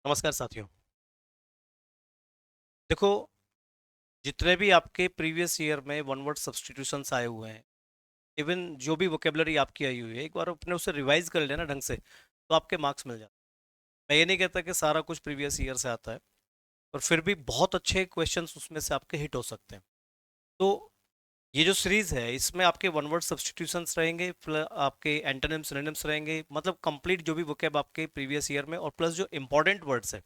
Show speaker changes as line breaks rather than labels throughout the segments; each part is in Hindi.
नमस्कार साथियों। देखो, जितने भी आपके प्रीवियस ईयर में वन वर्ड सब्स्टिट्यूशंस आए हुए हैं, इवन जो भी वोकेबलरी आपकी आई हुई है, एक बार अपने उसे रिवाइज कर लेना ढंग से, तो आपके मार्क्स मिल जाते हैं। मैं ये नहीं कहता कि सारा कुछ प्रीवियस ईयर से आता है, पर फिर भी बहुत अच्छे क्वेश्चंस उसमें से आपके हिट हो सकते हैं। तो ये जो सीरीज है, इसमें आपके वन वर्ड सब्स्टिट्यूशंस रहेंगे, आपके एंटोनिम्स सिनोनिम्स रहेंगे, मतलब कंप्लीट जो भी वोकेब आपके प्रीवियस ईयर में, और प्लस जो इंपॉर्टेंट वर्ड्स है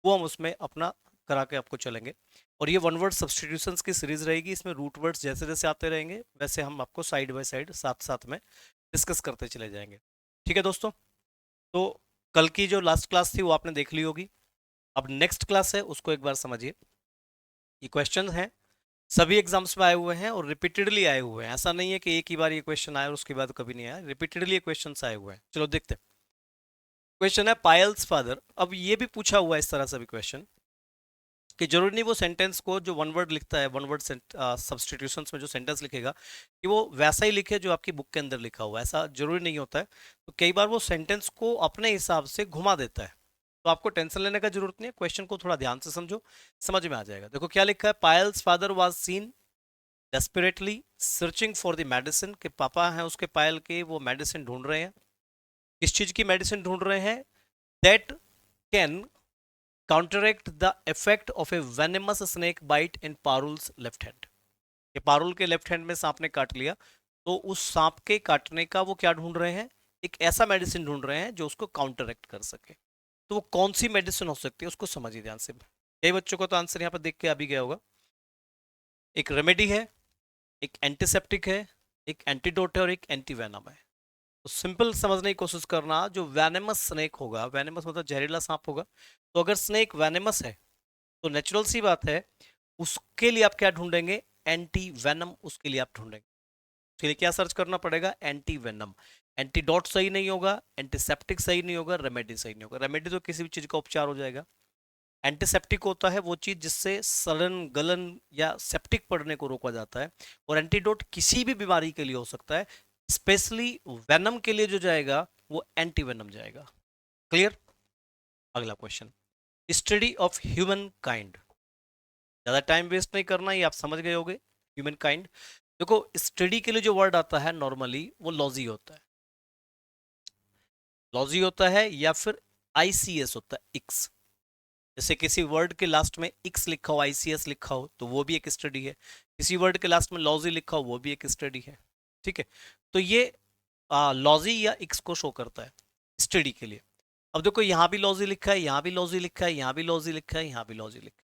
वो हम उसमें अपना करा के आपको चलेंगे। और ये वन वर्ड सब्स्टिट्यूशंस की सीरीज रहेगी। इसमें रूट वर्ड्स जैसे जैसे आते रहेंगे वैसे हम आपको साइड बाय साइड साथ साथ में डिस्कस करते चले जाएंगे। ठीक है दोस्तों, तो कल की जो लास्ट क्लास थी वो आपने देख ली होगी। अब नेक्स्ट क्लास है, उसको एक बार समझिए। ये क्वेश्चन है, सभी एग्जाम्स में आए हुए हैं और रिपीटेडली आए हुए हैं। ऐसा नहीं है कि एक ही बार ये क्वेश्चन आया और उसके बाद कभी नहीं आया, रिपीटेडली ये क्वेश्चन आए हुए हैं। चलो देखते हैं। क्वेश्चन है पायल्स फादर। अब ये भी पूछा हुआ है इस तरह से भी क्वेश्चन, कि जरूरी नहीं वो सेंटेंस को जो वन वर्ड लिखता है, वन वर्ड सब्स्टिट्यूशंस में जो सेंटेंस लिखेगा कि वो वैसा ही लिखे जो आपकी बुक के अंदर लिखा हुआ है, ऐसा जरूरी नहीं होता है। तो कई बार वो सेंटेंस को अपने हिसाब से घुमा देता है, तो आपको टेंशन लेने का जरूरत नहीं है। क्वेश्चन को थोड़ा ध्यान से समझो, समझ में आ जाएगा। देखो क्या लिखा है, piles father was scene desperately searching for the medicine, के पापा हैं उसके पायल के, वो मेडिसिन ढूंढ रहे हैं। किस चीज की मेडिसिन ढूंढ रहे हैं? That can counteract the effect of a venomous snake bite in पारुल्स लेफ्ट हैंड। ये पारुल के लेफ्ट हैंड में सांप ने काट लिया, तो उस सांप के काटने का वो क्या ढूंढ रहे हैं? एक ऐसा मेडिसिन ढूंढ रहे हैं जो उसको काउंटरएक्ट कर सके। तो वो कौन सी मेडिसिन हो सकती है उसको समझिए ध्यान से। कई बच्चों को तो आंसर यहाँ पर देख के आ भी गया होगा। एक रेमेडी है, एक एंटीसेप्टिक है, एक एंटीडोट है और एक एंटीवेनम है। तो सिंपल समझने की कोशिश करना, जो वेनेमस स्नेक होगा, वेनेमस मतलब जहरीला सांप होगा, तो अगर स्नेक वेनेमस है तो नेचुरल सी बात है उसके लिए आप क्या ढूंढेंगे? एंटी वेनम उसके लिए आप ढूंढेंगे। उसके लिए क्या सर्च करना पड़ेगा? Anti venom. एंटीडोट सही नहीं होगा, एंटीसेप्टिक सही नहीं होगा, रेमेडी सही नहीं होगा। रेमेडी तो किसी भी चीज का उपचार हो जाएगा। एंटीसेप्टिक होता है वो चीज जिससे सड़न गलन या सेप्टिक पड़ने को रोका जाता है। और एंटीडोट किसी भी बीमारी के लिए हो सकता है, स्पेशली वेनम के लिए जो जाएगा वो एंटी वेनम जाएगा। क्लियर? अगला question, study of human kind. ज्यादा टाइम वेस्ट नहीं करना, ये आप समझ गए होगे। ह्यूमन काइंड, देखो स्टडी के लिए जो वर्ड आता है नॉर्मली वो लॉजी होता है। लॉजी होता है या फिर आईसीएस होता है, इक्स। जैसे किसी वर्ड के लास्ट में इक्स लिखा हो, आईसीएस लिखा हो, तो वो भी एक स्टडी है। किसी वर्ड के लास्ट में लॉजी लिखा हो, वो भी एक स्टडी है। ठीक है, तो ये लॉजी या इक्स को शो करता है स्टडी के लिए। अब देखो यहाँ भी लॉजी लिखा है, यहाँ भी लॉजी लिखा है, यहाँ भी लॉजी लिखा है, यहाँ भी लॉजी लिखा है।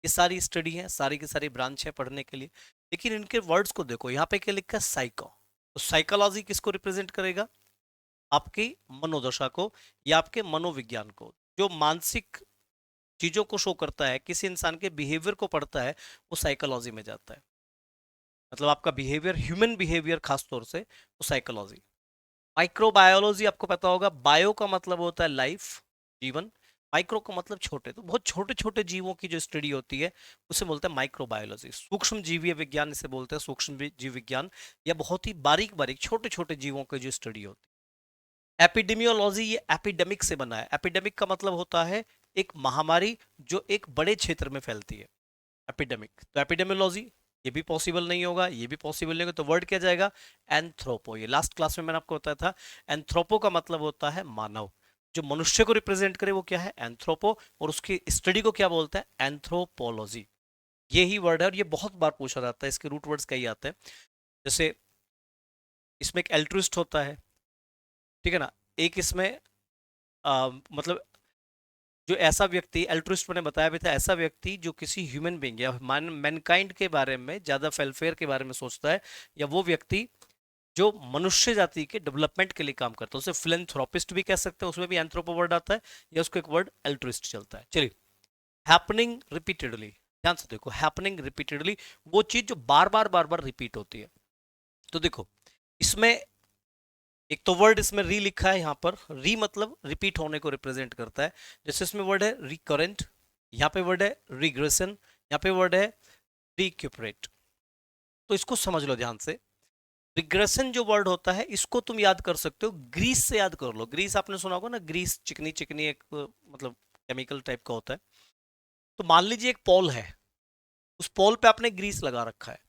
ये सारी स्टडी है, सारी की सारी ब्रांच है पढ़ने के लिए। लेकिन इनके वर्ड्स को देखो, यहाँ पे क्या लिखा है? साइको। तो साइकोलॉजी किसको रिप्रेजेंट करेगा? आपकी मनोदशा को या आपके मनोविज्ञान को। जो मानसिक चीजों को शो करता है, किसी इंसान के बिहेवियर को पढ़ता है, वो साइकोलॉजी में जाता है। मतलब आपका बिहेवियर, ह्यूमन बिहेवियर खासतौर से, वो साइकोलॉजी। माइक्रोबायोलॉजी आपको पता होगा, बायो का मतलब होता है लाइफ, जीवन। माइक्रो का मतलब छोटे, तो बहुत छोटे छोटे जीवों की जो स्टडी होती है उसे बोलते हैं माइक्रोबायोलॉजी। सूक्ष्म जीवीय विज्ञान इसे बोलते हैं, सूक्ष्म जीव विज्ञान, या बहुत ही बारीक बारीक छोटे छोटे जीवों की जो स्टडी होती है। एपिडेमियोलॉजी, ये एपिडेमिक से बना है। एपिडेमिक का मतलब होता है एक महामारी जो एक बड़े क्षेत्र में फैलती है, एपिडेमिक। तो एपिडेमियोलॉजी, ये भी पॉसिबल नहीं होगा, ये भी पॉसिबल नहीं होगा, तो वर्ड क्या जाएगा? एंथ्रोपो। ये लास्ट क्लास में मैंने आपको बताया था, एंथ्रोपो का मतलब होता है मानव। जो मनुष्य को रिप्रेजेंट करे वो क्या है? एंथ्रोपो। और उसकी स्टडी को क्या बोलते हैं? एंथ्रोपोलॉजी। ये ही वर्ड है और ये बहुत बार पूछा जाता है, इसके रूट वर्ड्स कई आते हैं। जैसे इसमें एक एल्ट्रुइस्ट होता है, ठीक है ना। एक इसमें मतलब जो ऐसा व्यक्ति, अल्ट्रुइस्ट मैंने बताया भी था, ऐसा व्यक्ति जो किसी ह्यूमन बीइंग या मैनकाइंड के बारे में, ज्यादा वेलफेयर के बारे में सोचता है, या वो व्यक्ति जो मनुष्य जाति के डेवलपमेंट के लिए काम करता है, उसे फिलेंथ्रोपिस्ट भी कह सकते हैं, उसमें भी एंथ्रोपो वर्ड आता है, या उसको एक वर्ड अल्ट्रुइस्ट चलता है। चलिए, हैपनिंग रिपीटेडली, ध्यान से देखो, हैपनिंग रिपीटेडली, वो चीज जो बार बार रिपीट होती है। तो देखो इसमें एक तो वर्ड इसमें री लिखा है, यहाँ पर री मतलब रिपीट होने को रिप्रेजेंट करता है। जैसे इसमें वर्ड है रिकरेंट, यहाँ पे वर्ड है रिग्रेशन, यहाँ पे वर्ड है रिक्यूपरेट। तो इसको समझ लो ध्यान से। रिग्रेशन जो वर्ड होता है इसको तुम याद कर सकते हो, ग्रीस से याद कर लो। ग्रीस आपने सुना होगा ना, ग्रीस चिकनी चिकनी एक मतलब केमिकल टाइप का होता है। तो मान लीजिए एक पोल है, उस पोल पे आपने ग्रीस लगा रखा है,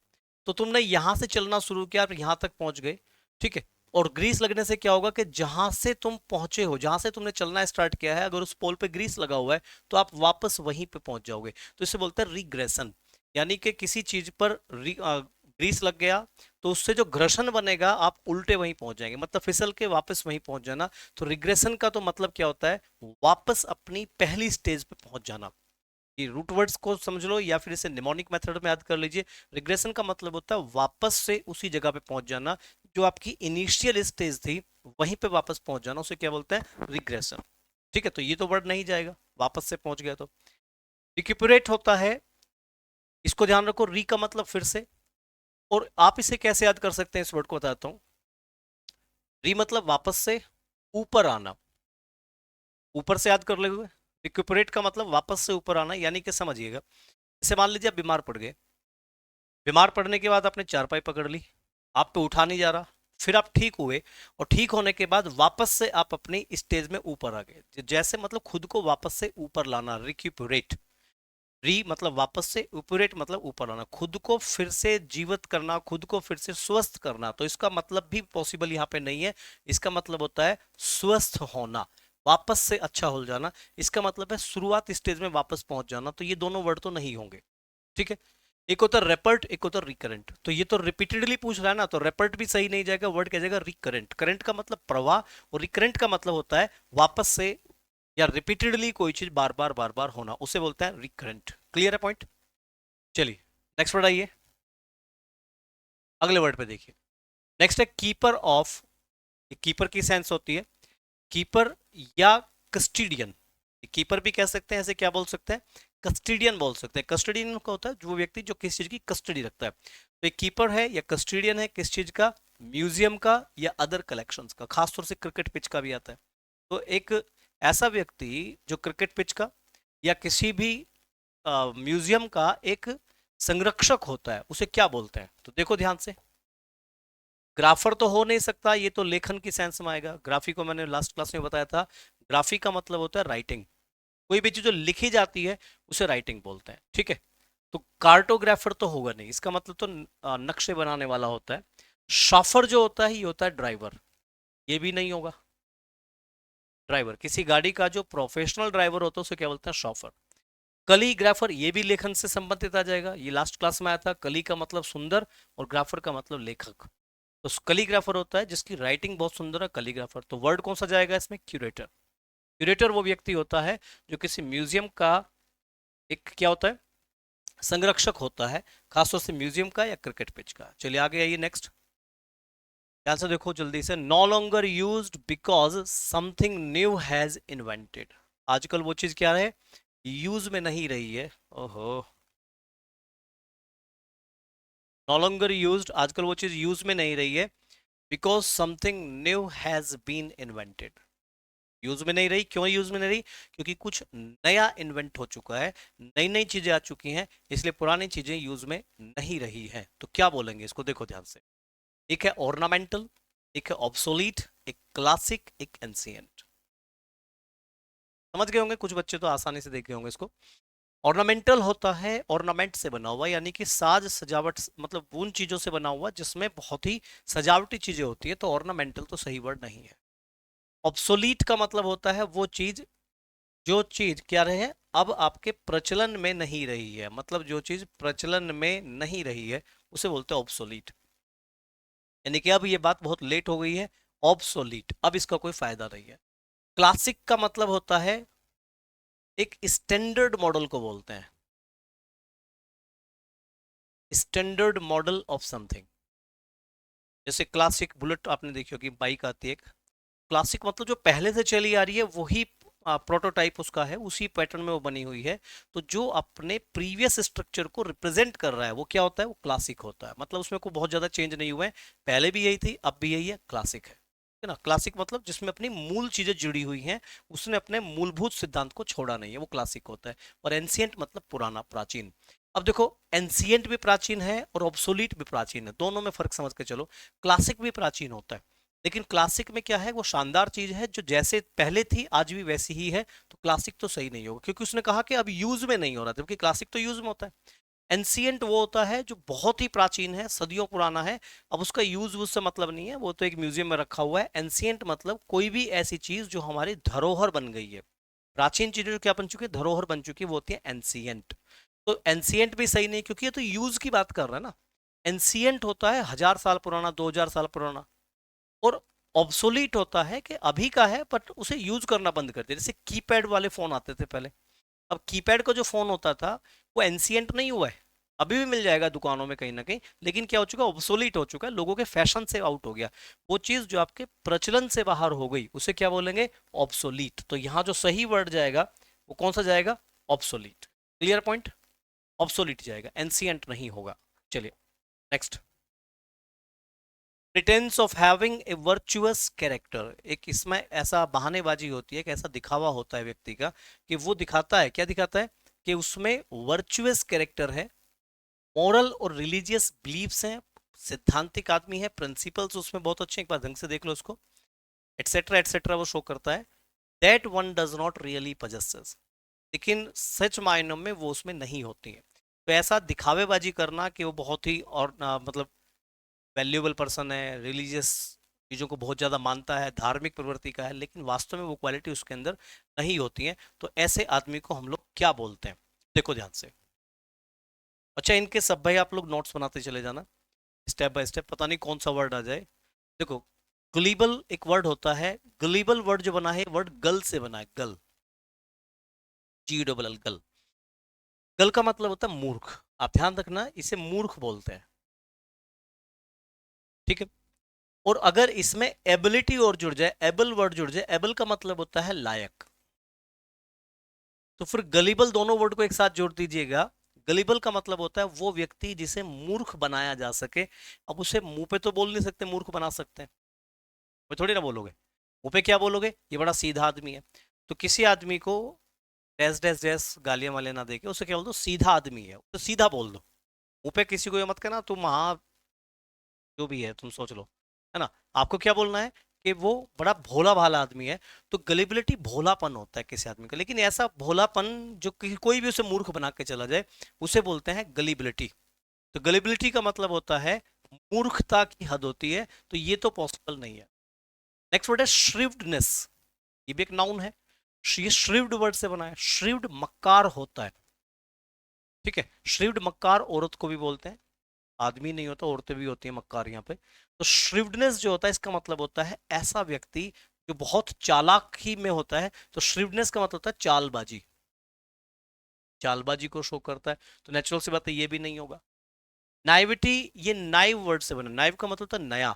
तो तुमने यहां से चलना शुरू किया और यहां तक पहुंच गए, ठीक है। और ग्रीस लगने से क्या होगा कि जहां से तुम पहुंचे हो, जहां से तुमने चलना स्टार्ट किया है, अगर उस पोल पे ग्रीस लगा हुआ है तो आप वापस वहीं पे पहुंच जाओगे। तो इसे बोलते हैं रिग्रेशन। यानी कि किसी चीज पर ग्रीस लग गया तो उससे जो घर्षण बनेगा आप उल्टे वहीं पहुंच जाएंगे, मतलब फिसल के वापस वहीं पहुंच जाना। तो रिग्रेशन का तो मतलब क्या होता है, वापस अपनी पहली स्टेज पे पहुंच जाना। ये रूट वर्ड्स को समझ लो या फिर इसे निमोनिक मेथड में याद कर लीजिए। रिग्रेशन का मतलब होता है वापस से उसी जगह पे पहुंच जाना, जो आपकी इनिशियल स्टेज थी वहीं पे वापस पहुंच जाना, उसे क्या बोलते हैं, रिग्रेशन। ठीक है, तो ये तो वर्ड नहीं जाएगा, वापस से पहुंच गया तो। रिक्यूपरेट होता है, इसको ध्यान रखो, री का मतलब फिर से। और आप इसे कैसे याद कर सकते हैं, इस वर्ड को बताता हूं। री मतलब वापस से ऊपर आना, ऊपर से याद कर लोगे। रिक्यूपरेट का मतलब वापस से ऊपर आना, यानी कि समझिएगा, इसे मान लीजिए आप बीमार पड़ गए, बीमार पड़ने के बाद आपने चारपाई पकड़ ली, आप पे उठा नहीं जा रहा, फिर आप ठीक हुए, और ठीक होने के बाद वापस से आप अपनी स्टेज में ऊपर आ गए। जैसे मतलब खुद को वापस से ऊपर लाना, रिक्यूपरेट। री मतलब वापस से, उपरेट मतलब ऊपर आना, खुद को फिर से जीवित करना, खुद को फिर से स्वस्थ करना। तो इसका मतलब भी पॉसिबल यहाँ पे नहीं है। इसका मतलब होता है स्वस्थ होना, वापस से अच्छा हो जाना। इसका मतलब है शुरुआत स्टेज में वापस पहुंच जाना। तो ये दोनों वर्ड तो नहीं होंगे, ठीक है। एक होता है रेपर्ट, एक होता है रिकरेंट। तो ये तो रिपीटेडली पूछ रहा है ना, तो रेपर्ट भी सही नहीं जाएगा, वर्ड कह जाएगा रिकरेंट। करंट का मतलब प्रवाह, और रिकरेंट का मतलब होता है वापस से या रिपीटेडली कोई चीज बार बार बार बार होना, उसे बोलते हैं रिकरेंट। क्लियर है पॉइंट। चलिए नेक्स्ट वर्ड आइए, अगले वर्ड पे देखिए। नेक्स्ट है कीपर ऑफ। कीपर की सेंस होती है कीपर या कस्टोडियन। कीपर भी कह सकते हैं, ऐसे क्या बोल सकते हैं, कस्टोडियन बोल सकते हैं। कस्टोडियन का होता है जो व्यक्ति जो किस चीज की कस्टडी रखता है। तो एक कीपर है या कस्टोडियन है किस चीज का, म्यूजियम का या अदर कलेक्शंस का। खासतौर से क्रिकेट पिच का भी आता है। तो एक ऐसा व्यक्ति जो क्रिकेट पिच का या किसी भी म्यूजियम का एक संरक्षक होता है, उसे क्या बोलते हैं। तो देखो ध्यान से, ग्राफर तो हो नहीं सकता, ये तो लेखन की सेंस में आएगा। ग्राफी को मैंने लास्ट क्लास में बताया था, ग्राफी का मतलब होता है राइटिंग। कोई भी चीज जो लिखी जाती है उसे राइटिंग बोलते हैं, ठीक है। तो कार्टोग्राफर तो होगा नहीं, इसका मतलब तो नक्शे बनाने वाला होता है। शॉफर जो होता है ये होता है ड्राइवर, ये भी नहीं होगा। ड्राइवर, किसी गाड़ी का जो प्रोफेशनल ड्राइवर होता है उसे क्या बोलते हैं, शॉफर। कलीग्राफर, ये भी लेखन से संबंधित आ जाएगा, ये लास्ट क्लास में आया था। कली का मतलब सुंदर और ग्राफर का मतलब लेखक। तो कलीग्राफर होता है जिसकी राइटिंग बहुत सुंदर है, कलीग्राफर। तो वर्ड कौन सा जाएगा इसमें, क्यूरेटर। क्यूरेटर वो व्यक्ति होता है जो किसी म्यूजियम का एक क्या होता है, संरक्षक होता है, खासतौर से म्यूजियम का या क्रिकेट पिच का। चलिए आगे आइए नेक्स्ट। ध्यान से देखो जल्दी से, no longer used because something new has invented. आजकल वो चीज क्या है, यूज में नहीं रही है। ओहो, नो लॉन्गर यूज्ड, आजकल वो चीज यूज में नहीं रही है, because something new has been invented. Use में नहीं रही, क्यों यूज में नहीं रही, क्योंकि कुछ नया इन्वेंट हो चुका है, नई नई चीजें आ चुकी हैं, इसलिए पुरानी चीजें यूज में नहीं रही हैं। तो क्या बोलेंगे इसको, देखो ध्यान से। एक है ऑर्नामेंटल, एक है ऑब्सोलीट, एक क्लासिक, एक एंशिएंट। समझ गए होंगे कुछ बच्चे, तो आसानी से देखे होंगे इसको। ऑर्नामेंटल होता है ऑर्नामेंट से बना हुआ, यानी कि साज सजावट, मतलब उन चीजों से बना हुआ जिसमें बहुत ही सजावटी चीजें होती है, तो ऑर्नामेंटल तो सही वर्ड नहीं है। ऑब्सोलीट का मतलब होता है वो चीज, जो चीज क्या रहे, अब आपके प्रचलन में नहीं रही है, मतलब जो चीज प्रचलन में नहीं रही है उसे बोलते हैं ऑब्सोलीट। यानी कि अब ये बात बहुत लेट हो गई है, ऑब्सोलीट, अब इसका कोई फायदा नहीं है। क्लासिक का मतलब होता है एक स्टैंडर्ड मॉडल को बोलते हैं, स्टैंडर्ड मॉडल ऑफ समथिंग। जैसे क्लासिक बुलेट आपने देखी होगी, बाइक आती है एक, क्लासिक मतलब जो पहले से चली आ रही है वही प्रोटोटाइप उसका है, उसी पैटर्न में वो बनी हुई है। तो जो अपने प्रीवियस स्ट्रक्चर को रिप्रेजेंट कर रहा है वो क्या होता है, वो क्लासिक होता है। मतलब उसमें कोई बहुत ज्यादा चेंज नहीं हुआ है, पहले भी यही थी अब भी यही है, क्लासिक है ना। क्लासिक मतलब जिसमें अपनी मूल चीजें जुड़ी हुई हैं, उसने अपने मूलभूत सिद्धांत को छोड़ा नहीं है, वो क्लासिक होता है। और एंशिएंट मतलब पुराना, प्राचीन। अब देखो, एंशिएंट भी प्राचीन है और ऑब्सोलीट भी प्राचीन है, दोनों में फर्क समझ के चलो। क्लासिक भी प्राचीन होता है, लेकिन क्लासिक में क्या है, वो शानदार चीज है जो जैसे पहले थी आज भी वैसी ही है, तो क्लासिक तो सही नहीं होगा, क्योंकि उसने कहा कि अब यूज में नहीं हो रहा था, जबकि क्लासिक तो यूज में होता है। एंसियंट वो होता है जो बहुत ही प्राचीन है, सदियों पुराना है, अब उसका यूज उससे मतलब नहीं है, वो तो एक म्यूजियम में रखा हुआ है। एंसियंट मतलब कोई भी ऐसी चीज जो हमारी धरोहर बन गई है, प्राचीन चीजें जो क्या बन चुकी है, धरोहर बन चुकी है, वो होती है एंसियंट। तो एंसियंट भी सही नहीं, क्योंकि ये तो यूज की बात कर रहा है ना। एंसियंट होता है 1000 साल पुराना, 2000 साल पुराना। और ऑब्सोलीट होता है कि अभी का है बट उसे यूज करना बंद कर दिया, जैसे कीपैड वाले फोन आते थे पहले। अब कीपैड का जो फोन होता था वो एंसियंट नहीं हुआ है, अभी भी मिल जाएगा दुकानों में कहीं ना कहीं, लेकिन क्या हो चुका है, ऑब्सोलीट हो चुका है, लोगों के फैशन से आउट हो गया। वो चीज जो आपके प्रचलन से बाहर हो गई उसे क्या बोलेंगे, ऑब्सोलीट। तो यहाँ जो सही वर्ड जाएगा वो कौन सा जाएगा, ऑब्सोलीट। क्लियर पॉइंट, ऑब्सोलीट जाएगा, एंसियंट नहीं होगा। चलिए next. Pretence of having a virtuous character, एक इसमें ऐसा बहानेबाजी होती है, एक ऐसा दिखावा होता है व्यक्ति का कि वो दिखाता है, क्या दिखाता है, कि उसमें वर्चुअस कैरेक्टर है, मॉरल और रिलीजियस बिलीव्स हैं, सिद्धांतिक आदमी है, प्रिंसिपल्स उसमें बहुत अच्छे, एक बार ढंग से देख लो उसको, एटसेट्रा एटसेट्रा वो शो करता है। That one does not really possesses, लेकिन सच मायनों में वो उसमें नहीं होती है। तो ऐसा दिखावेबाजी करना कि वो बहुत ही और मतलब वैल्यूएबल पर्सन है, रिलीजियस चीज़ों को बहुत ज़्यादा मानता है, धार्मिक प्रवृत्ति का है, लेकिन वास्तव में वो क्वालिटी उसके अंदर नहीं होती है, तो ऐसे आदमी को हम लोग क्या बोलते हैं। देखो ध्यान से। अच्छा, इनके सब भाई आप लोग नोट्स बनाते चले जाना स्टेप बाय स्टेप, पता नहीं कौन सा वर्ड आ जाए। देखो, ग्लीबल एक वर्ड होता है, ग्लीबल वर्ड जो बना है वर्ड गल से बना है, गल, G गल। गल का मतलब होता है मूर्ख, आप ध्यान रखना, इसे मूर्ख बोलते हैं, ठीक है। और अगर इसमें एबिलिटी और जुड़ जाए, एबल वर्ड जुड़ जाए, एबल का मतलब होता है लायक, तो फिर गलीबल दोनों वर्ड को एक साथ जोड़ दीजिएगा। गलीबल का मतलब होता है वो व्यक्ति जिसे मूर्ख बनाया जा सके। अब उसे मुंह पे तो बोल नहीं सकते मूर्ख बना सकते हैं, वो थोड़ी ना बोलोगे, मुंह पे क्या बोलोगे, ये बड़ा सीधा आदमी है। तो किसी आदमी को डैश डैश डैश गालियां वाले ना देके उसे क्या बोल दो, सीधा आदमी है, तो सीधा बोल दो। मुंह पे किसी को ये मत कहना तुम हाँ जो भी है तुम सोच लो, है ना। आपको क्या बोलना है कि वो बड़ा भोला भाला आदमी है। तो गलिबिलिटी भोलापन होता है किसी आदमी का, लेकिन ऐसा भोलापन जो कोई भी उसे मूर्ख बना के चला जाए, उसे बोलते हैं गलिबिलिटी। तो गलिबिलिटी का मतलब होता है मूर्खता की हद होती है, तो ये तो पॉसिबल नहीं है। नेक्स्ट वर्ड है श्रिव्डनेस, ये भी एक नाउन है, ये श्रिव्ड वर्ड से बना है, श्रिव्ड मक्कार होता है, ठीक है। श्रिव्ड मक्कार औरत को भी बोलते हैं, आदमी नहीं होता, औरतें भी होती हैं मक्कार यहाँ पे। तो श्रिव्डनेस जो होता है इसका मतलब होता है ऐसा व्यक्ति जो बहुत चालाकी में होता है, तो श्रिव्डनेस का मतलब होता है चालबाजी, चालबाजी को शो करता है। तो नेचुरल सी बात है ये भी नहीं होगा। नाइविटी, ये नाइव वर्ड से बना, नाइव का मतलब होता है नया,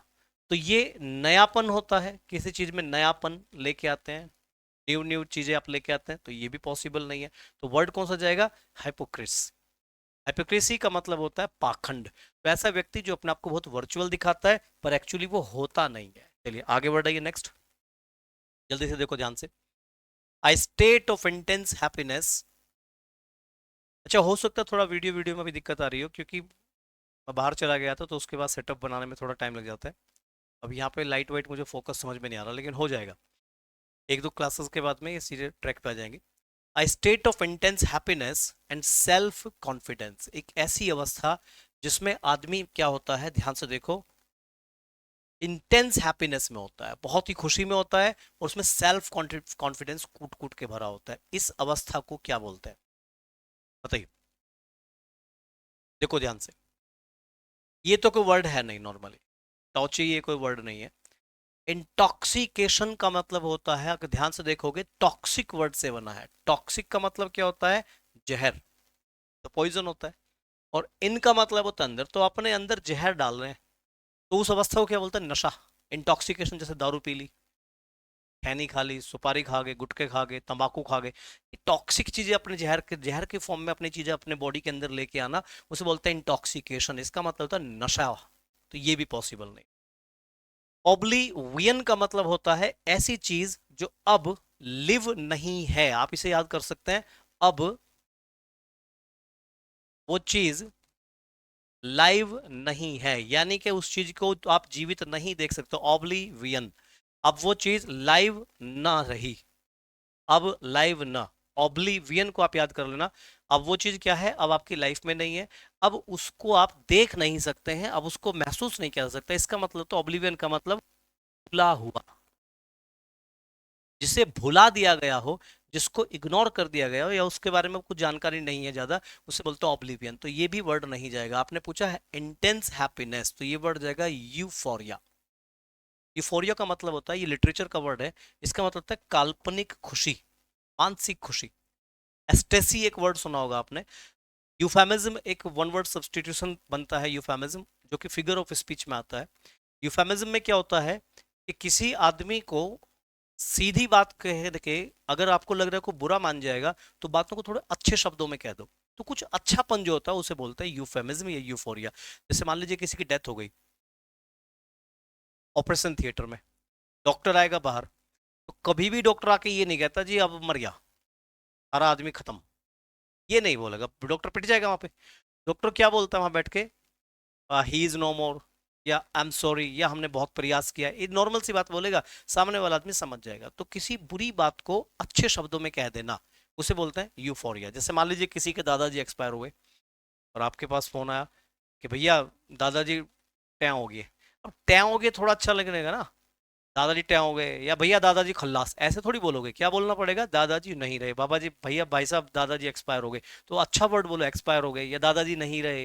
तो ये नयापन होता है, किसी चीज में नयापन लेके आते हैं, न्यू न्यू चीजें आप लेके आते हैं, तो ये भी पॉसिबल नहीं है। तो वर्ड कौन सा जाएगा, हाइपोक्रिस। हाइपोक्रेसी का मतलब होता है पाखंड, तो ऐसा व्यक्ति जो अपने आप को बहुत वर्चुअल दिखाता है पर एक्चुअली वो होता नहीं है। चलिए आगे बढ़ाइए नेक्स्ट, जल्दी से देखो ध्यान से। आई स्टेट ऑफ इंटेंस हैप्पीनेस। अच्छा, हो सकता है थोड़ा वीडियो वीडियो में भी दिक्कत आ रही हो, क्योंकि मैं बाहर चला गया था तो उसके बाद सेटअप बनाने में थोड़ा टाइम लग जाता है। अब यहाँ पे लाइट वाइट मुझे फोकस समझ में नहीं आ रहा, लेकिन हो जाएगा, एक दो क्लासेस के बाद में ये सीधे ट्रैक पे आ जाएंगे। A state of intense happiness and self confidence, एक ऐसी अवस्था जिसमें आदमी क्या होता है, ध्यान से देखो, इंटेंस हैप्पीनेस में होता है, बहुत ही खुशी में होता है, और उसमें सेल्फ कॉन्फिडेंस कूट कूट के भरा होता है। इस अवस्था को क्या बोलते हैं, बताइए। देखो ध्यान से, ये तो कोई वर्ड है नहीं नॉर्मली, टॉची ये कोई वर्ड नहीं है। इंटॉक्सिकेशन का मतलब होता है, अगर ध्यान से देखोगे टॉक्सिक वर्ड से बना है, टॉक्सिक का मतलब क्या होता है, जहर, तो पॉइजन होता है। और इनका मतलब होता है अंदर, तो अपने अंदर जहर डाल रहे हैं, तो उस अवस्था को क्या बोलते हैं, नशा। इंटॉक्सिकेशन, जैसे दारू पी ली, खैनी खा ली, सुपारी खा गए, गुटखे खा गए, तंबाकू खा गए, टॉक्सिक चीजें अपने जहर के फॉर्म में अपनी चीजें अपने बॉडी के अंदर लेके आना, उसे बोलते हैं इंटॉक्सिकेशन, इसका मतलब होता है नशा, तो ये भी पॉसिबल नहीं। ओब्लिवियन का मतलब होता है ऐसी चीज जो अब लिव नहीं है, आप इसे याद कर सकते हैं, अब वो चीज लाइव नहीं है, यानी कि उस चीज को तो आप जीवित नहीं देख सकते, ऑब्लिवियन। अब वो चीज लाइव ना रही, अब लाइव ना, ऑब्लिवियन को आप याद कर लेना। अब वो चीज क्या है, अब आपकी लाइफ में नहीं है, अब उसको आप देख नहीं सकते हैं, अब उसको महसूस नहीं किया जा सकता। इसका मतलब तो ऑब्लिवियन का मतलब भुला हुआ, जिसे भुला दिया गया हो, जिसको इग्नोर कर दिया गया हो, या उसके बारे में कुछ जानकारी नहीं है ज्यादा, उसे बोलते हैं ऑब्लिवियन। तो ये भी वर्ड नहीं जाएगा। आपने पूछा है इंटेंस हैप्पीनेस, तो ये वर्ड जाएगा यूफोरिया। यूफोरिया का मतलब होता है, ये लिटरेचर का वर्ड है, इसका मतलब होता है काल्पनिक खुशी, मानसिक खुशी। एस्टेसी एक वर्ड सुना होगा आपने। यूफेमिज्म एक वन वर्ड सब्सटीट्यूशन बनता है यूफेमिज्म, जो कि फिगर ऑफ स्पीच में आता है। यूफेमिज्म में क्या होता है कि किसी आदमी को सीधी बात कह के, अगर आपको लग रहा है को बुरा मान जाएगा, तो बातों को थोड़े अच्छे शब्दों में कह दो, तो कुछ अच्छापन जो होता है उसे बोलते हैं यूफेमिज्म या यूफोरिया। जैसे मान लीजिए किसी की डेथ हो गई ऑपरेशन थिएटर में, डॉक्टर आएगा बाहर, तो कभी भी डॉक्टर आके ये नहीं कहता जी अब मर गया, सारा आदमी खत्म, ये नहीं बोलेगा, डॉक्टर पिट जाएगा वहां पे। डॉक्टर क्या बोलता है वहां बैठ के, ही इज नो मोर, या आई एम सॉरी, या हमने बहुत प्रयास किया, ये नॉर्मल सी बात बोलेगा, सामने वाला आदमी समझ जाएगा। तो किसी बुरी बात को अच्छे शब्दों में कह देना, उसे बोलते हैं यूफोरिया। जैसे मान लीजिए किसी के दादाजी एक्सपायर हुए, और आपके पास फोन आया कि भैया दादाजी टैं हो गए। अब टैं हो गए थोड़ा अच्छा लगेगा ना, दादाजी टैं हो गए, या भैया दादाजी खल्लास, ऐसे थोड़ी बोलोगे, क्या बोलना पड़ेगा, दादाजी नहीं रहे, बाबा जी, भैया भाई साहब दादाजी एक्सपायर हो गए, तो अच्छा वर्ड बोलो, एक्सपायर हो गए, या दादाजी नहीं रहे,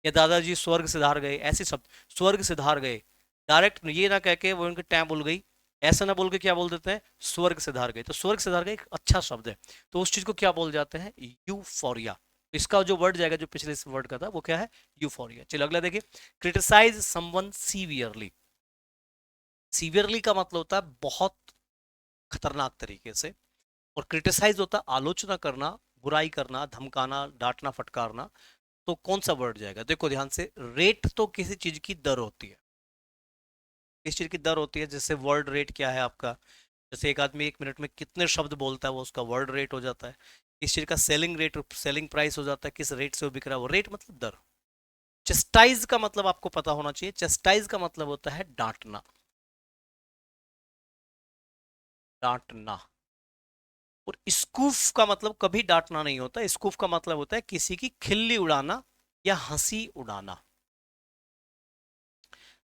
या दादाजी स्वर्ग सिधार गए, ऐसे शब्द, स्वर्ग सिधार गए। डायरेक्ट ये ना कह के वो उनके टैं बोल गई, ऐसा ना बोल के क्या बोल देते हैं, स्वर्ग सिधार गए। तो स्वर्ग सिधार गए एक अच्छा शब्द है, तो उस चीज को क्या बोल जाते हैं, यूफोरिया। इसका जो वर्ड जाएगा जो पिछले वर्ड का था वो क्या है, यूफोरिया। चलो अगला देखिए, क्रिटिसाइज समवन सीवियरली। सीवियरली का मतलब होता है बहुत खतरनाक तरीके से, और क्रिटिसाइज होता है आलोचना करना, बुराई करना, धमकाना, डांटना, फटकारना। तो कौन सा वर्ड जाएगा, देखो ध्यान से। रेट तो किसी चीज की दर होती है, किस चीज की दर होती है, जैसे वर्ड रेट क्या है आपका, जैसे एक आदमी एक मिनट में कितने शब्द बोलता है वो उसका वर्ड रेट हो जाता है। किस चीज का सेलिंग रेट, सेलिंग प्राइस हो जाता है, किस रेट से वो बिक रहा है, वो रेट मतलब दर। चेस्टाइज का मतलब आपको पता होना चाहिए, चेस्टाइज का मतलब होता है डांटना, डांटना। और स्कूफ का मतलब कभी डांटना नहीं होता, स्कूफ का मतलब होता है किसी की खिल्ली उड़ाना या हंसी उड़ाना।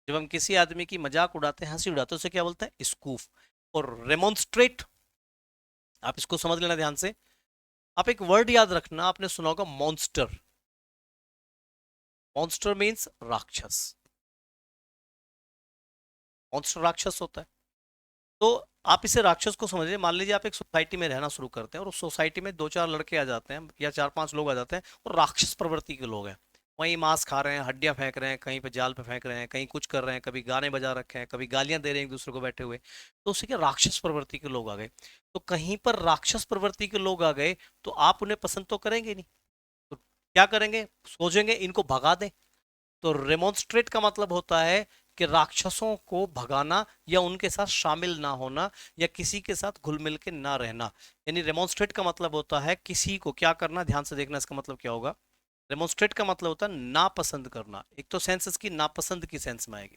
जब हम किसी आदमी की मजाक उड़ाते हैं, हंसी उड़ाते हैं, उसे क्या बोलते हैं, स्कूफ। और रेमोन्स्ट्रेट, आप इसको समझ लेना ध्यान से। आप एक वर्ड याद रखना, आपने सुना होगा मॉन्स्टर। मॉन्स्टर मीन्स राक्षस, मॉन्स्टर राक्षस होता है। तो आप इसे राक्षस को समझिए। मान लीजिए आप एक सोसाइटी में रहना शुरू करते हैं, और उस सोसाइटी में दो चार लड़के आ जाते हैं या चार पांच लोग आ जाते हैं, और राक्षस प्रवृत्ति के लोग हैं, वहीं मांस खा रहे हैं, हड्डियां फेंक रहे हैं, कहीं पे जाल पे फेंक रहे हैं, कहीं कुछ कर रहे हैं, कभी गाने बजा रखे हैं, कभी गालियां दे रहे हैं एक दूसरे को बैठे हुए। तो उससे क्या, राक्षस प्रवृत्ति के लोग आ गए। तो कहीं पर राक्षस प्रवृत्ति के लोग आ गए, तो आप उन्हें पसंद तो करेंगे नहीं, तो क्या करेंगे, सोचेंगे इनको भगा दें। तो रेमोन्स्ट्रेट का मतलब होता है कि राक्षसों को भगाना, या उनके साथ शामिल ना होना, या किसी के साथ घुल मिल के ना रहना। यानी रेमोन्स्ट्रेट का मतलब होता है किसी को क्या करना, ध्यान से देखना इसका मतलब क्या होगा। रेमोन्स्ट्रेट का मतलब होता है नापसंद करना, एक तो सेंस इसकी नापसंद की सेंस में आएगी।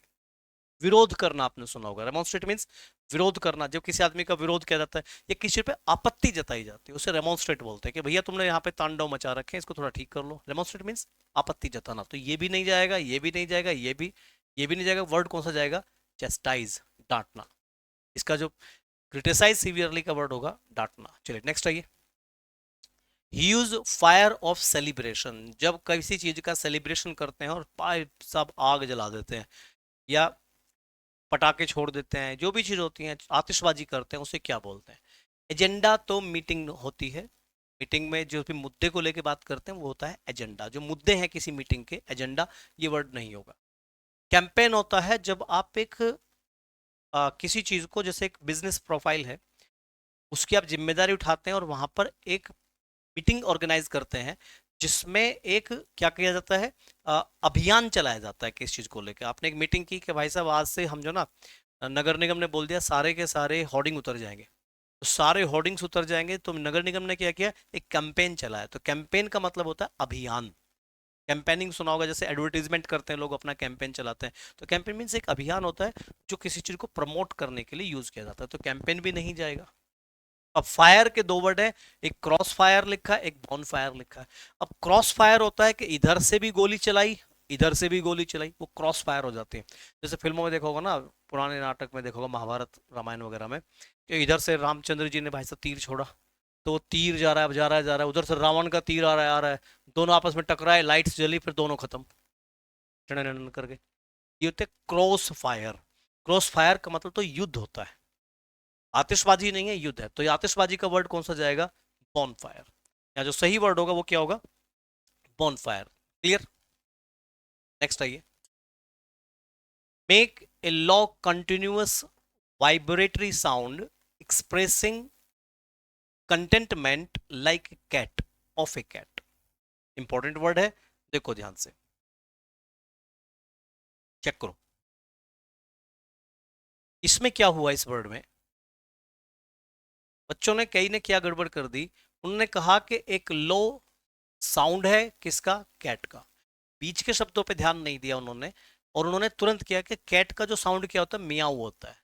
विरोध करना आपने सुना होगा, रेमोन्स्ट्रेट मीन्स विरोध करना। जब किसी आदमी का विरोध किया जाता है या किसी पे आपत्ति जताई जाती है, उसे रेमोन्स्ट्रेट बोलते हैं कि भैया तुमने यहाँ पे तांडव मचा रखे हैं, इसको थोड़ा ठीक कर लो। रेमोन्स्ट्रेट मीन्स आपत्ति जताना। तो ये भी नहीं जाएगा, ये भी नहीं जाएगा, ये भी नहीं जाएगा। वर्ड कौन सा जाएगा, चेस्टाइज, डांटना। इसका जो क्रिटिसाइज सीवियरली का वर्ड होगा डांटना। चलिए नेक्स्ट आइए। यूज फायर ऑफ सेलिब्रेशन, जब किसी चीज का सेलिब्रेशन करते हैं और सब आग जला देते हैं, या पटाखे छोड़ देते हैं, जो भी चीज होती है, आतिशबाजी करते हैं, उसे क्या बोलते हैं। एजेंडा तो मीटिंग होती है, मीटिंग में जो भी मुद्दे को लेके बात करते हैं वो होता है एजेंडा, जो मुद्दे हैं किसी मीटिंग के, एजेंडा ये वर्ड नहीं होगा। कैंपेन होता है जब आप एक किसी चीज को, जैसे एक बिजनेस प्रोफाइल है, उसकी आप जिम्मेदारी उठाते हैं और वहां पर एक मीटिंग ऑर्गेनाइज करते हैं, जिसमें एक क्या किया जाता है, अभियान चलाया जाता है किस चीज को लेकर। आपने एक मीटिंग की कि भाई साहब आज से हम जो ना, नगर निगम ने बोल दिया सारे के सारे होर्डिंग उतर जाएंगे, तो सारे होर्डिंग्स उतर जाएंगे, तो नगर निगम ने क्या किया, एक कैंपेन चलाया। तो कैंपेन का मतलब होता है अभियान। कैंपेनिंग सुना होगा, जैसे एडवर्टीजमेंट करते हैं लोग, अपना कैंपेन चलाते हैं। तो कैंपेन मीन्स एक अभियान होता है जो किसी चीज को प्रमोट करने के लिए यूज किया जाता है, तो कैंपेन भी नहीं जाएगा। अब फायर के दो वर्ड है, एक क्रॉस फायर लिखा है, एक बॉन फायर लिखा है। अब क्रॉस फायर होता है कि इधर से भी गोली चलाई, इधर से भी गोली चलाई, वो क्रॉस फायर हो जाती है। जैसे फिल्मों में देखा होगा ना, पुराने नाटक में देखा होगा, महाभारत रामायण वगैरह में, कि इधर से रामचंद्र जी ने भाई साहब तीर छोड़ा, तो वो तीर जा रहा है, जा रहा है, जा रहा है, उधर से रावण का तीर आ रहा है, आ रहा है, दोनों आपस में टकराए, लाइट्स जली, फिर दोनों खत्म करके। ये होते क्रॉस फायर। क्रॉस फायर का मतलब तो युद्ध होता है, आतिशबाजी नहीं है, युद्ध है। तो ये आतिशबाजी का वर्ड कौन सा जाएगा? बॉन फायर। या जो सही वर्ड होगा वो क्या होगा? Bonfire. क्लियर? नेक्स्ट आइए। Make a law continuous vibratory sound expressing contentment like cat of a cat. Important word है, देखो ध्यान से, चेक करो इसमें क्या हुआ। इस वर्ड में बच्चों ने, कई ने क्या गड़बड़ कर दी, उन्होंने कहा कि एक लो साउंड है, किसका? कैट का। बीच के शब्दों पे ध्यान नहीं दिया उन्होंने, और उन्होंने तुरंत किया कि कैट का जो साउंड क्या होता है, मियाऊ होता है,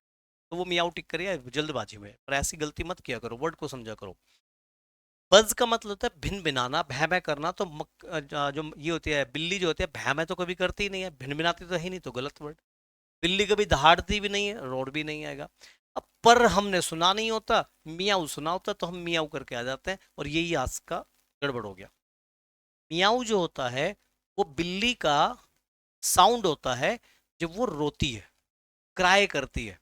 तो वो मियाऊ टिक करिए जल्दबाजी में। पर ऐसी गलती मत किया करो, वर्ड को समझा करो। बज का मतलब होता है भिन भिनाना, भै भै करना। तो जो ये होती है बिल्ली, जो होती है भै मैं तो कभी करती ही नहीं है, भिन भिनाती तो है नहीं, तो गलत वर्ड। बिल्ली कभी दहाड़ती भी नहीं है, रोड भी नहीं आएगा। अब पर हमने सुना नहीं होता, मियाऊ सुना होता, तो हम मियाऊ करके आ जाते हैं, और यही आज का गड़बड़ हो गया। मियाऊ जो होता है वो बिल्ली का साउंड होता है जब वो रोती है, क्राई करती है।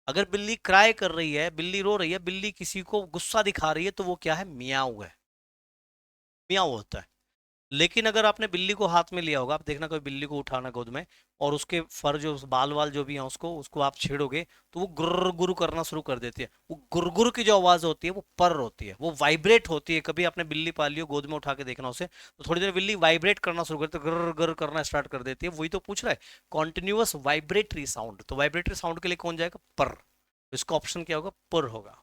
अगर बिल्ली क्राई कर रही है, बिल्ली रो रही है, बिल्ली किसी को गुस्सा दिखा रही है, तो वो क्या है? मियाऊ है, मियाऊ होता है। लेकिन अगर आपने बिल्ली को हाथ में लिया होगा, आप देखना कोई बिल्ली को उठाना गोद में, और उसके फर जो बाल वाल जो भी हैं, उसको उसको आप छेड़ोगे, तो वो गुर्र गुरु करना शुरू कर देती है। वो गुरगुर की जो आवाज होती है वो पर होती है, वो वाइब्रेट होती है। कभी आपने बिल्ली पाली हो, गोद में उठा के देखना उसे, तो थोड़ी देर बिल्ली वाइब्रेट करना शुरू करती है, गुर्र गुर्र करना स्टार्ट कर देती है। वही तो पूछ रहा है, कॉन्टिन्यूअस वाइब्रेटरी साउंड। तो वाइब्रेटरी साउंड के लिए कौन जाएगा? पर। इसका ऑप्शन क्या होगा? पर होगा।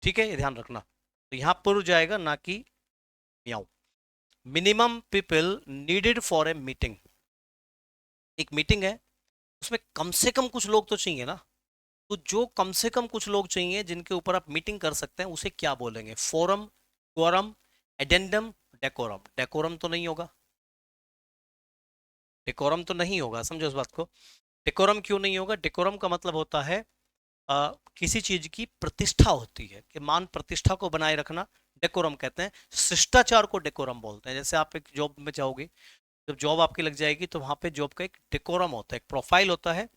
ठीक है, ये ध्यान रखना। तो यहाँ पर जाएगा, ना कि meow. Minimum people needed for a meeting. एक मीटिंग है, उसमें कम से कम कुछ लोग तो चाहिए ना। तो जो कम से कम कुछ लोग चाहिए जिनके ऊपर आप मीटिंग कर सकते हैं, उसे क्या बोलेंगे? Forum, quorum, addendum, decorum. Decorum तो नहीं होगा, डेकोरम तो नहीं होगा, समझो इस बात को। डेकोरम क्यों नहीं होगा? डेकोरम का मतलब होता है किसी चीज की प्रतिष्ठा होती है, कि मान प्रतिष्ठा को बनाए रखना, डेकोरम कहते हैं। शिष्टाचार को डेकोरम बोलते हैं। जैसे आप एक जॉब में जाओगे, जब जॉब आपकी लग जाएगी, तो वहां पे जॉब का एक डेकोरम होता है, एक प्रोफाइल होता है,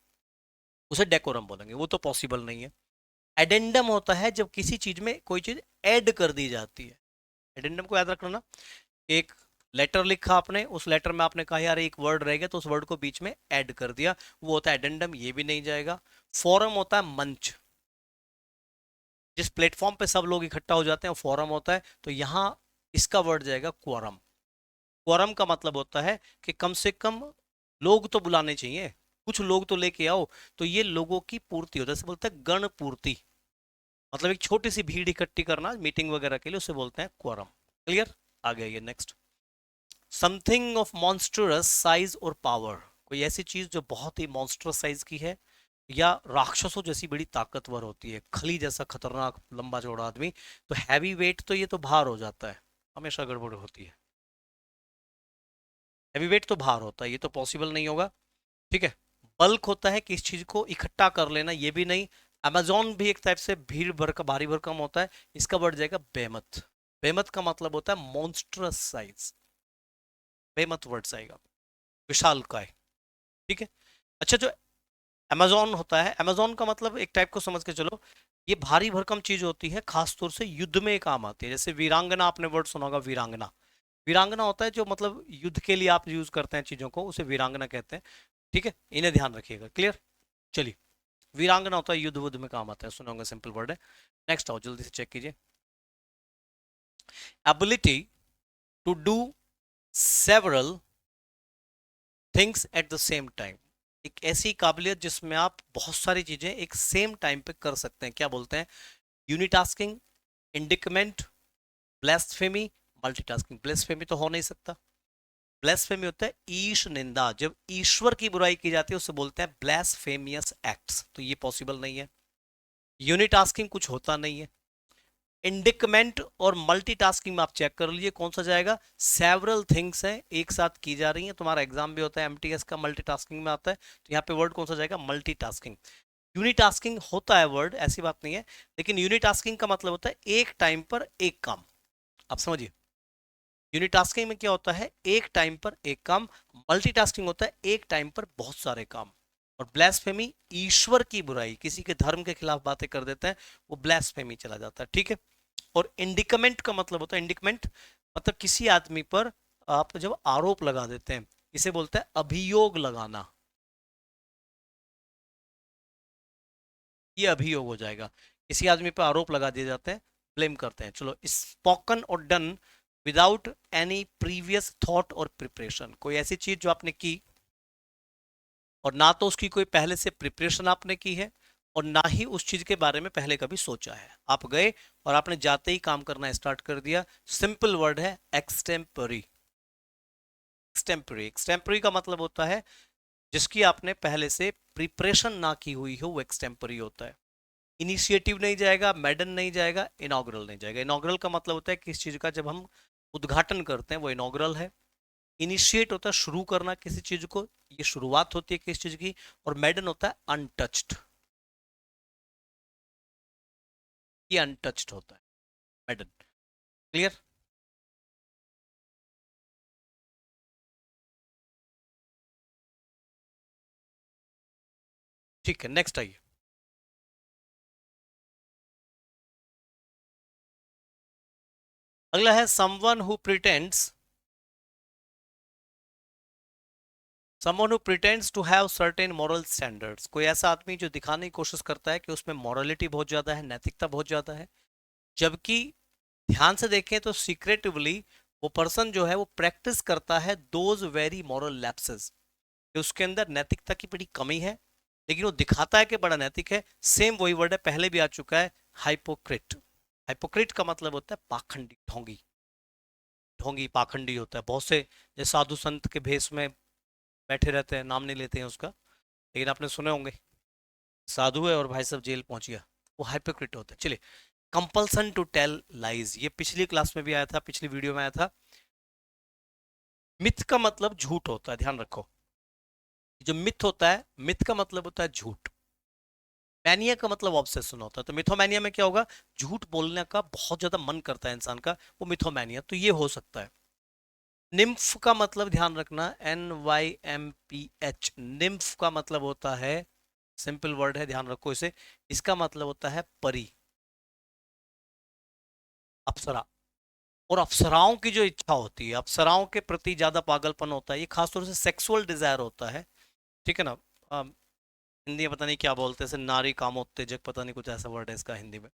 उसे डेकोरम बोलेंगे। वो तो पॉसिबल नहीं है। एडेंडम होता है जब किसी चीज में कोई चीज ऐड कर दी जाती है। एडेंडम को याद रखना ना। एक लेटर लिखा आपने, उस लेटर में आपने कहा यार एक वर्ड रह गया, तो उस वर्ड को बीच में ऐड कर दिया, वो होता है एडेंडम। ये भी नहीं जाएगा। फोरम होता है मंच, जिस प्लेटफॉर्म पे सब लोग इकट्ठा हो जाते हैं, वो फोरम होता है। तो यहाँ इसका वर्ड जाएगा क्वोरम। क्वोरम का मतलब होता है कि कम से कम लोग तो बुलाने चाहिए, कुछ लोग तो लेके आओ। तो ये लोगों की पूर्ति होता है, जैसे बोलते हैं गण पूर्ति, मतलब एक छोटी सी भीड़ इकट्ठी करना मीटिंग वगैरह के लिए, उसे बोलते हैं क्वोरम। क्लियर? आ गया ये next. Something of monstrous size और पावर। कोई ऐसी चीज जो बहुत ही मॉन्स्टरस साइज की है, या राक्षसों जैसी बड़ी ताकतवर होती है, खली जैसा खतरनाक लंबा चौड़ा आदमी। तो हैवी वेट तो ये तो भार हो जाता है, हमेशा गड़बड़ होती है। हैवी वेट तो भार होता है, ये तो पॉसिबल नहीं होगा। ठीक है। बल्क होता है किस चीज को इकट्ठा कर लेना, ये भी नहीं। अमेजोन भी एक टाइप से भीड़ भर का भारी भरकम होता है। इसका बढ़ जाएगा बेमथ। बेमथ का मतलब होता है मॉन्स्ट्रस साइज, बेमथ वर्ड आएगा, विशाल काय। ठीक है। अच्छा, जो अमेजोन होता है, अमेजोन का मतलब एक टाइप को समझ के चलो, ये भारी भरकम चीज होती है, खास तौर से युद्ध में काम आती है। जैसे वीरांगना, आपने वर्ड सुना होगा वीरांगना। वीरांगना होता है जो मतलब युद्ध के लिए आप यूज करते हैं चीजों को, उसे वीरांगना कहते हैं। ठीक है, इन्हें ध्यान रखिएगा। क्लियर? चलिए, वीरांगना होता है युद्ध वुद्ध में काम आता है, सुना होगा, सिंपल वर्ड है। नेक्स्ट आओ, जल्दी से चेक कीजिए। Ability to do several things at the same time. एक ऐसी काबिलियत जिसमें आप बहुत सारी चीजें एक सेम टाइम पे कर सकते हैं, क्या बोलते हैं? यूनिटास्किंग, इंडिकमेंट, ब्लेस्फेमी, मल्टीटास्किंग। ब्लेस्फेमी तो हो नहीं सकता, ब्लेस्फेमी होता है ईश निंदा, जब ईश्वर की बुराई की जाती है उसे बोलते हैं ब्लेस्फेमियस एक्ट्स, तो ये पॉसिबल नहीं है। यूनिटास्किंग कुछ होता नहीं है। इंडिकमेंट और मल्टीटास्किंग में आप चेक कर लीजिए कौन सा जाएगा। सेवरल थिंग्स हैं एक साथ की जा रही हैं, तुम्हारा एग्जाम भी होता है एमटीएस का, मल्टीटास्किंग में आता है, तो यहाँ पे वर्ड कौन सा जाएगा, मल्टीटास्किंग। यूनिटास्किंग होता है वर्ड, ऐसी बात नहीं है, लेकिन यूनिटास्किंग का मतलब होता है एक टाइम पर एक काम। आप समझिए, यूनिटास्किंग में क्या होता है, एक टाइम पर एक काम। मल्टीटास्किंग होता है एक टाइम पर बहुत सारे काम। और ब्लास्फेमी ईश्वर की बुराई, किसी के धर्म के खिलाफ बातें कर देते हैं, वो ब्लास्फेमी चला जाता है, ठीक है। और इंडिकमेंट का मतलब होता है, इंडिकमेंट मतलब किसी आदमी पर आप जब आरोप लगा देते हैं, इसे बोलते हैं अभियोग लगाना, ये अभियोग हो जाएगा। किसी आदमी पर आरोप लगा दिए जाते हैं, ब्लेम करते हैं। चलो, स्पोकन और done without any previous thought और प्रिपरेशन, कोई ऐसी चीज जो आपने की और ना तो उसकी कोई पहले से प्रिपरेशन आपने की है और ना ही उस चीज के बारे में पहले कभी सोचा है, आप गए और आपने जाते ही काम करना स्टार्ट कर दिया। सिंपल वर्ड है एक्सटेम्परी। एक्सटेम्परी, एक्सटेम्परी का मतलब होता है जिसकी आपने पहले से प्रिपरेशन ना की हुई हो, वो एक्सटेम्परी होता है। इनिशिएटिव नहीं जाएगा, मैडन नहीं जाएगा, इनॉग्रल नहीं जाएगा। इनॉग्रल का मतलब होता है किस चीज का जब हम उद्घाटन करते हैं वो इनॉग्रल है। इनिशिएट होता है शुरू करना किसी चीज को, ये शुरुआत होती है किसी चीज की। और मैडन होता है अनटच्ड, ये अनटच्ड होता है मैडन। क्लियर? ठीक है, नेक्स्ट आइए। अगला है someone who pretends, someone who pretends to have certain moral standards, कोई ऐसा आदमी जो दिखाने की कोशिश करता है कि उसमें मॉरलिटी बहुत ज्यादा है, नैतिकता बहुत ज्यादा है, जबकि ध्यान से देखें तो सीक्रेटिवली वो पर्सन जो है वो प्रैक्टिस करता है दोज वेरी मॉरल लैप्सेस, कि उसके अंदर नैतिकता की बड़ी कमी है, लेकिन वो दिखाता है कि बड़ा नैतिक है। सेम वही वर्ड है, पहले भी आ चुका है, हाइपोक्रिट। हाइपोक्रिट का मतलब होता है पाखंडी, ढोंगी। ढोंगी पाखंडी होता है। बहुत से जैसे साधु संत के भेष में बैठे रहते हैं, नाम नहीं लेते हैं उसका, लेकिन आपने सुने होंगे, साधु है और भाई साहब जेल पहुंच गया, वो हाइपोक्रिट होता है। चलिए, कंपल्सन टू टेल लाइज, ये पिछली क्लास में भी आया था, पिछली वीडियो में आया था। मिथ का मतलब झूठ होता है, ध्यान रखो। जो मिथ होता है, मिथ का मतलब होता है झूठ। मैनिया का मतलब ऑब्सेशन होता है। तो मिथोमैनिया में क्या होगा, झूठ बोलने का बहुत ज्यादा मन करता है इंसान का, वो मिथोमैनिया, तो ये हो सकता है। निम्फ का मतलब ध्यान रखना, NYMPH, निम्फ का मतलब होता है, सिंपल वर्ड है, ध्यान रखो इसे, इसका मतलब होता है परी, अप्सरा। और अप्सराओं की जो इच्छा होती है, अप्सराओं के प्रति ज्यादा पागलपन होता है, ये खासतौर से सेक्सुअल डिजायर होता है, ठीक है ना। हिंदी में पता नहीं क्या बोलते हैं इसे, नारी कामोत्तेजक, पता नहीं कुछ ऐसा वर्ड है इसका हिंदी में,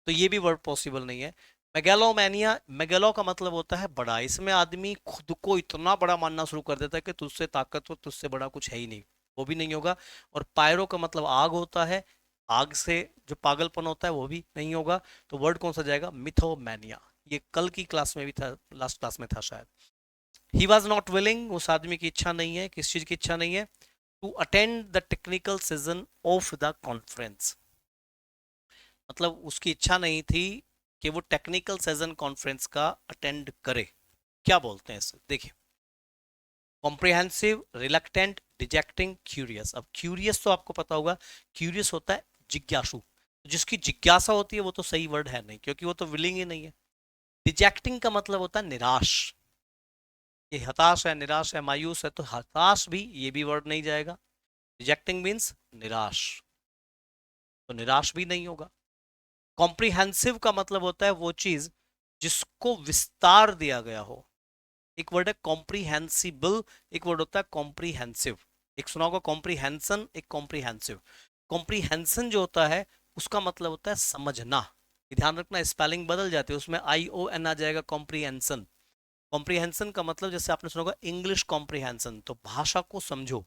तो ये भी वर्ड पॉसिबल नहीं है। मेगैलोमैनिया, मेगैलो का मतलब होता है बड़ा, इसमें आदमी खुद को इतना बड़ा मानना शुरू कर देता है कि तुझसे ताकतवर, तुझसे बड़ा कुछ है ही नहीं, वो भी नहीं होगा। और पायरो का मतलब आग होता है, आग से जो पागलपन होता है वो भी नहीं होगा। तो वर्ड कौन सा जाएगा, मिथोमैनिया। ये कल की क्लास में भी था, लास्ट क्लास में था शायद। ही वॉज नॉट विलिंग, उस आदमी की इच्छा नहीं है, किस चीज की इच्छा नहीं है, to attend the technical season of the conference, मतलब उसकी इच्छा नहीं थी कि वो टेक्निकल सेशन कॉन्फ्रेंस का अटेंड करे। क्या बोलते हैं इसे, देखिए, कॉम्प्रिहेंसिव, रिलक्टेंट, डिजेक्टिंग, क्यूरियस। अब क्यूरियस तो आपको पता होगा, क्यूरियस होता है जिज्ञासु, जिसकी जिज्ञासा होती है वो तो सही वर्ड है नहीं, क्योंकि वो तो विलिंग ही नहीं है। डिजेक्टिंग का मतलब होता है निराश, ये हताश है, निराश है, मायूस है, तो हताश भी, ये भी वर्ड नहीं जाएगा। डिजेक्टिंग मीन्स निराश, तो निराश भी नहीं होगा। कॉम्प्रिहेंसिव का मतलब होता है वो चीज जिसको विस्तार दिया गया हो, एक वर्ड है कॉम्प्रिहेंसिबल, एक वर्ड होता है कॉम्प्रिहेंसिव। एक सुना होगा कॉम्प्रिहेंशन, एक कॉम्प्रिहेंसिव। कॉम्प्रिहेंशन जो होता है उसका मतलब होता है समझना, ध्यान रखना स्पेलिंग बदल जाती है, उसमें ION आ जाएगा, कॉम्प्रिहेंशन। कॉम्प्रिहेंशन का मतलब जैसे आपने सुना होगा इंग्लिश कॉम्प्रिहेंशन, तो भाषा को समझो,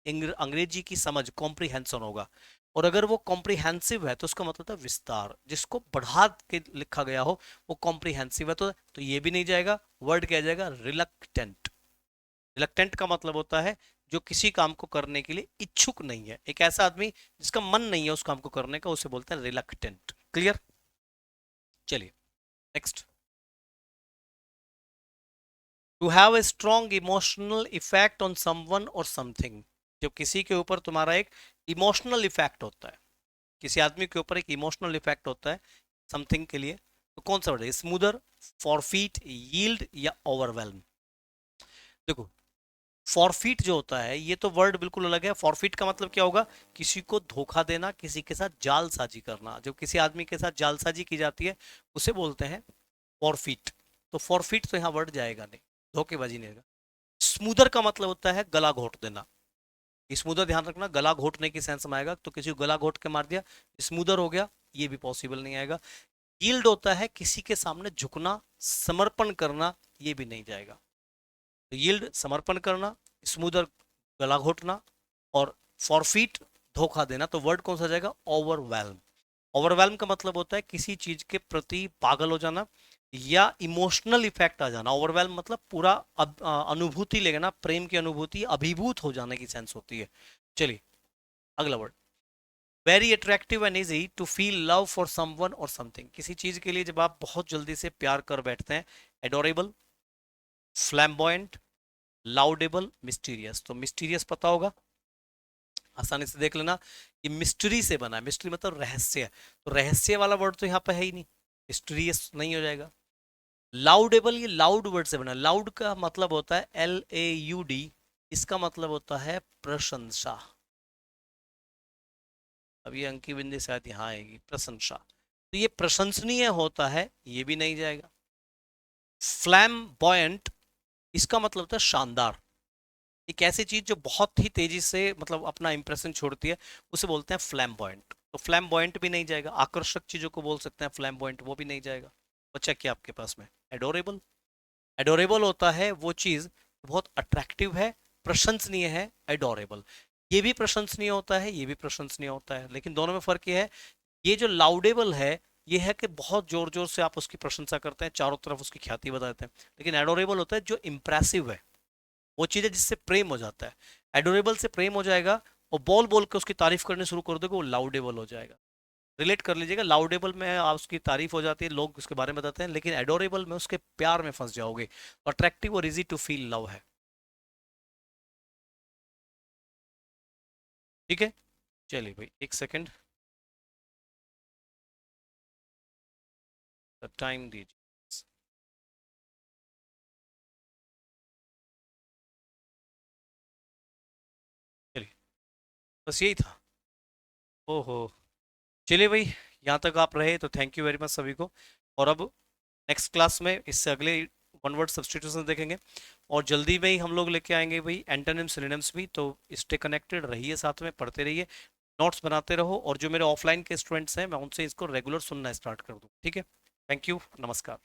अंग्रेजी की समझ, कॉम्प्रिहेंशन होगा। और अगर वो कॉम्प्रिहेंसिव है तो उसका मतलब है विस्तार, जिसको बढ़ा के लिखा गया हो वो कॉम्प्रिहेंसिव है, तो ये भी नहीं जाएगा। वर्ड क्या जाएगा, रिलक्टेंट। रिलक्टेंट का मतलब होता है जो किसी काम को करने के लिए इच्छुक नहीं है, एक ऐसा आदमी जिसका मन नहीं है उस काम को करने का, उसे बोलते हैं रिलक्टेंट। क्लियर? चलिए next. To have a strong emotional effect on someone or something, जब किसी के ऊपर तुम्हारा एक इमोशनल इफेक्ट होता है, किसी आदमी के ऊपर एक इमोशनल इफेक्ट होता है समथिंग के लिए, तो कौन सा वर्ड है? स्मूदर, फॉरफीट, यील्ड या ओवरवेलम? देखो, फॉरफीट जो होता है ये तो वर्ड बिल्कुल अलग है। फॉरफीट का मतलब क्या होगा? किसी को धोखा देना, किसी के साथ जालसाजी करना। जब किसी आदमी के साथ जालसाजी की जाती है उसे बोलते हैं फॉरफीट। तो फॉरफीट तो यहाँ वर्ड जाएगा नहीं, धोखेबाजी नहीं होगा। स्मूदर का मतलब होता है गला घोट देना। स्मूदर ध्यान रखना, गला घोटने की सेंस में आएगा, तो किसी को गला घोट के मार दिया, स्मूदर हो गया, ये भी पॉसिबल नहीं आएगा। यील्ड होता है किसी के सामने झुकना, समर्पण करना, ये भी नहीं जाएगा। तो यील्ड समर्पण करना, स्मूदर गला घोटना, और फॉरफीट धोखा देना। तो वर्ड कौन सा जाएगा? ओवरवेल्म। ओवरवेल्म का मतलब होता है किसी चीज के प्रति पागल हो जाना या इमोशनल इफेक्ट आ जाना। ओवरवेल्म मतलब पूरा अनुभूति लेना, प्रेम की अनुभूति, अभिभूत हो जाने की सेंस होती है। चलिए अगला word. Very attractive and easy to feel love for someone or something, किसी चीज के लिए जब आप बहुत जल्दी से प्यार कर बैठते हैं। Adorable, flamboyant, laudable, mysterious. तो मिस्टीरियस पता होगा, आसानी से देख लेना, ये मिस्ट्री से बना है। मिस्ट्री मतलब रहस्य है, तो रहस्य वाला वर्ड तो यहाँ पे है ही नहीं, मिस्टीरियस नहीं हो जाएगा। लाउडेबल, ये लाउड वर्ड से बना। लाउड का मतलब होता है LAUD, इसका मतलब होता है प्रशंसा। अब ये अंकी बिंदी शायद यहाँ आएगी, प्रशंसा। तो ये प्रशंसनीय होता है, ये भी नहीं जाएगा। फ्लैम्बॉयंट, इसका मतलब होता है शानदार। एक ऐसी चीज जो बहुत ही तेजी से मतलब अपना इंप्रेशन छोड़ती है, उसे बोलते हैं फ्लैम्बॉयंट। तो फ्लैम्बॉयंट भी नहीं जाएगा। आकर्षक चीजों को बोल सकते हैं फ्लैम्बॉयंट, वो भी नहीं जाएगा। बचा क्या आपके पास में? एडोरेबल। एडोरेबल होता है वो चीज बहुत अट्रैक्टिव है, प्रशंसनीय है, एडोरेबल। ये भी प्रशंसनीय होता है, ये भी प्रशंसनीय होता है, लेकिन दोनों में फर्क ये है, ये जो लाउडेबल है ये है कि बहुत जोर जोर से आप उसकी प्रशंसा करते हैं, चारों तरफ उसकी ख्याति बताते हैं। लेकिन एडोरेबल होता है जो इंप्रेसिव है, वो चीज है जिससे प्रेम हो जाता है। एडोरेबल से प्रेम हो जाएगा और बोल बोल के उसकी तारीफ करने शुरू कर दोगे, वो लाउडेबल हो जाएगा। रिलेट कर लीजिएगा, लाउडेबल में आप उसकी तारीफ हो जाती है, लोग उसके बारे में बताते हैं, लेकिन एडोरेबल में उसके प्यार में फंस जाओगे। अट्रैक्टिव और इजी टू फील लव है। ठीक है, चलिए भाई एक सेकंड, टाइम दीजिए। चलिए, बस यही था। ओहो, चलिए भाई, यहाँ तक आप रहे तो थैंक यू वेरी मच सभी को। और अब नेक्स्ट क्लास में इससे अगले वन वर्ड सब्स्टिट्यूशन देखेंगे, और जल्दी में ही हम लोग लेके आएंगे भाई एंटोनिम सिनोनिम्स भी। तो स्टे कनेक्टेड रहिए, साथ में पढ़ते रहिए, नोट्स बनाते रहो, और जो मेरे ऑफलाइन के स्टूडेंट्स हैं मैं उनसे इसको रेगुलर सुनना स्टार्ट कर दूँ। ठीक है, थैंक यू, नमस्कार।